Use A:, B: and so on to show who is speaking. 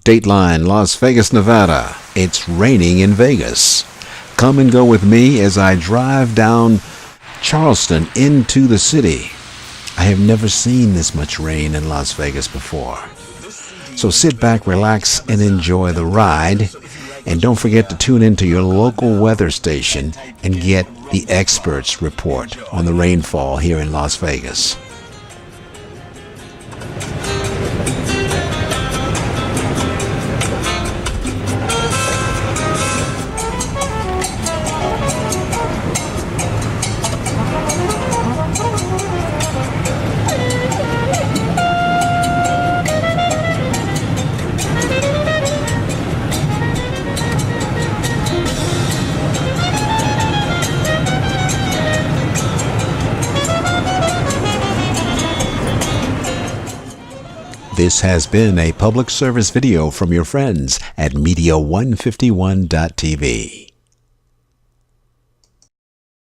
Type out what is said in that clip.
A: Dateline, Las Vegas, Nevada. It's raining in Vegas. Come and go with me as I drive down Charleston into the city. I have never seen this much rain in Las Vegas before. So sit back, relax, and enjoy the ride. And don't forget to tune into your local weather station and get the experts' report on the rainfall here in Las Vegas. This has been a public service video from your friends at Media151.tv.